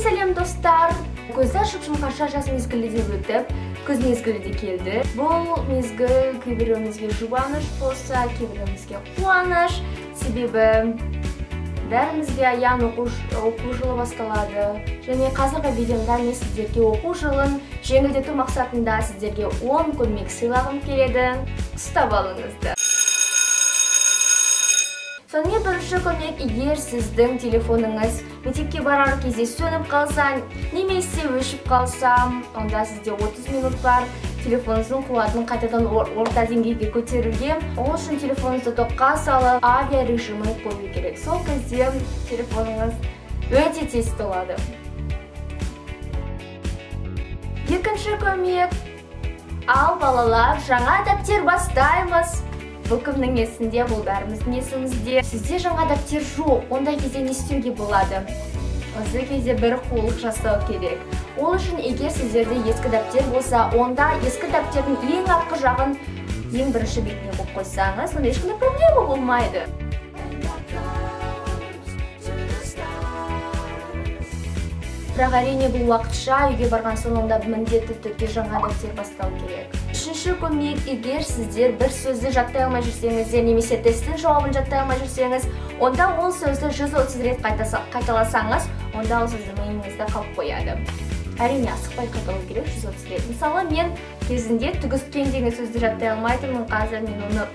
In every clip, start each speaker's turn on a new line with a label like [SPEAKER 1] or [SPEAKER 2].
[SPEAKER 1] Сәлем достар! Көзді шып-шымқарша жас мезгілі де өтіп, күз мезгілі де келді. Бұл мезгіл кейбіреуімізге жұбаныш болса, кейбіреуімізге қуаныш. Себебі бәрімізге аян оқу жылы басталады. Және қазіргі видеомда мен сіздерге оқу жылын жеңілдету мақсатында сіздерге 10 көмек сыйлағым келеді. Ұстап алыңыздар. Сонымен бірінші көмек, егер сіздің телефоныңыз мектепке барар кезде сөніп қалса, немесе өшіп қалса, онда сізде 30 минут бар телефоныңыздың қуатын қайтадан орта деңгейге көтеруге. Ол үшін телефоныңызды тоққа салып, авиа режимін қою керек. Сол кезде телефоныңыз өте тез толады. Екінші көмек, ал балалар, жаңа дәптер бастаймыз. Бұл кімнің есінде, бұл бәріміздің есімізде. Сізде жаңа дәптер жоқ, ондай кезде не істеуге болады? Осы кезде бір қулық жасау керек. Ол үшін егер сіздерде ескі дәптер болса, онда ескі дәптердің ең артқы жағын ең бірінші бетіне қойып қойсаңыз, онда ешқандай проблема болмайды. Бірақ әрине бұл уақытша, үйге барған соң онда міндетті түрде жаңа дәптер бастау керек. Үшінші көмек, егер сіздер бір сөзді жаттай алмай жүрсеңіздер, немесе тесттің жауабын жаттай алмай жүрсеңіз, онда ол сөзді 130 рет қайталасаңыз, онда ол сіздің миыңызда қалып қояды. Әрине асықпай қайталау керек 130 рет. Мысалы, мен кезінде түгіскен деген сөзді жаттай алмайтынмын, қазір мен оны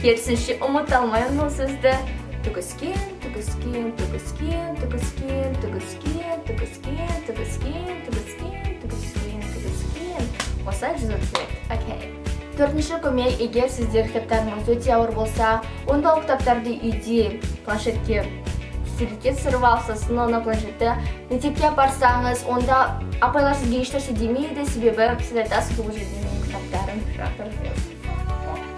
[SPEAKER 1] керісінше ұмыта алмаймын ол сөзді. Түгіскен, түгіскен, түгіскен, түгіскен, түгіскен, түгіскен, түгіскен, түгіскен, түгіскен, түгіскен. Осылай 130 рет. Окей. Төртінші көмек, егер сіздер кітаптарыңыз өте ауыр болса, онда ол кітаптарды үйде планшетке суретке түсіріп алсыз, оны планшетті мектепке апарсаңыз, онда апайлар сізге ешнәрсе демейді, себебі сіз айтасыз, бұл жерде менің кітаптарым жатыр.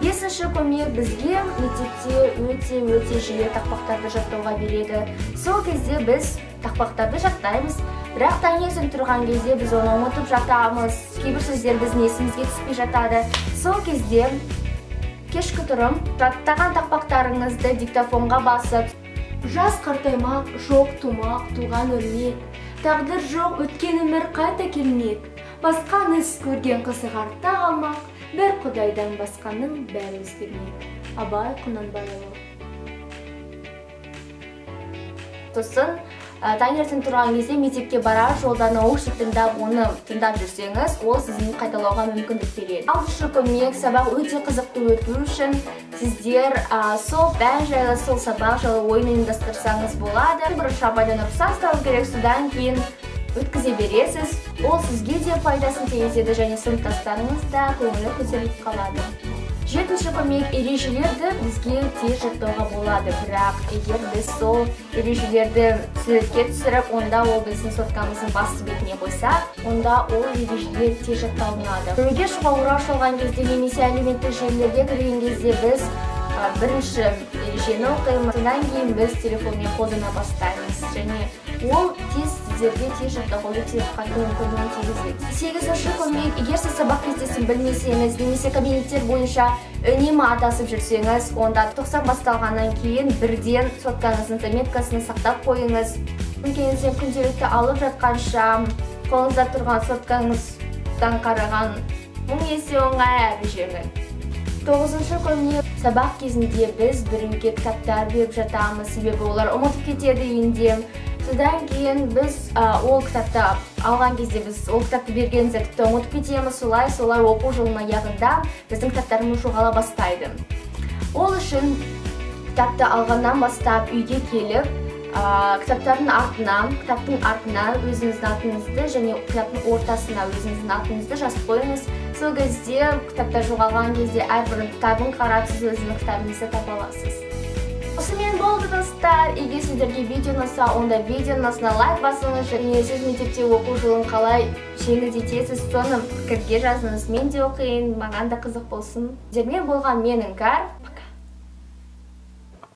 [SPEAKER 1] Бесінші көмек, бізге мектепте өте жиі тақпақтарды жаттауға береді. Сол кезде біз тақпақтарды жаттаймыз, бірақ таңертең тұрған кезде біз оны ұмытып жатамыз. Кейбір сөздер біздің есімізге түспей жатады. Сол кезде кешкі тұрып, жаттаған тақпақтарыңызды диктофонға басып, жас қартаймақ, жоқ тумақ, туған өлмек, тағдыр жоқ, өткен өмір қайта келмек, басқан іс көрген қызық артта қалмақ, бір құдайдан басқаның бәрі өзгермек. Абай Құнанбайұлы. Сосын, таңертең тұрған кезде мектепке барар жолда наушник тыңдап, оны тыңдап жүрсеңіз, ол сіздің қайталауға мүмкіндік береді. Алтыншы көмек, сабақ өте қызықты өту үшін сіздер сол пән жайлы, сол сабақ жайлы ойын ұйымдастырсаңыз болады. Бірінші абайдан ұрса ұстау керек, содан кейін өткізе бересіз. Ол сізге де пайдасын тигізеді және сыныптастарыңыз да көңілі көтеріліп қалады. Жетінші көмек, ережелерді бізге тез жаттауға болады, бірақ егер біз сол ережелерді суретке түсіріп, онда ол біздің соткамыздың басты бетіне қойса, онда ол ережелер тез жатталынады. Біреуге шығуға ораш алған кезде немесе әлеуметтік желілерге кірген кезде біз бірінші ережені оқимыз, содан кейін біз телефонмен қолдана бастаймыз және ол сіздерге тез жаттауға өте қатты мүмкіндігін тигізеді. Сегізінші көмек, егер сіз сабақ кестесін білмесеңіз, немесе кабинеттер бойынша үнемі адасып жүрсеңіз, онда тоқсан басталғаннан кейін бірден соткаңыздың заметкасын сақтап қойыңыз. Мүмкін күнделікті алып жатқанша қолыңызда тұрған соткаңыздан қараған 1000 есе оңай әрі жеңіл. Тоғызыншы көмек, сабақ кезінде біз біреуге кітаптар беріп жатамыз, себебі олар ұмытып кетеді үйінде. Содан кейін біз ол кітапты алған кезде біз ол кітапты бергенімізді тіпті ұмытып кетеміз, солай оқу жылының аяғында біздің кітаптарымыз жоғала бастайды. Ол үшін кітапты алғаннан бастап үйге келіп, кітаптың артына өзіңіздің атыңызды және кітаптың ортасына өзіңіздің атыңызды жазып қойыңыз. Сол кезде кітаптар жоғалған кезде әрбір кітабын қарап, сіз өзіңіздің кітабыңызды таба аласыз. Осымен болды достар. Егер сіздерге видео ұнаса, онда видеоның астына лайк басыңыз және сіз мектепте оқу жылын қалай жеңілдетесіз, соны пікірге жазыңыз. Мен де оқиын, маған да қызық болсын. Сіздермен болған мен Іңкәр.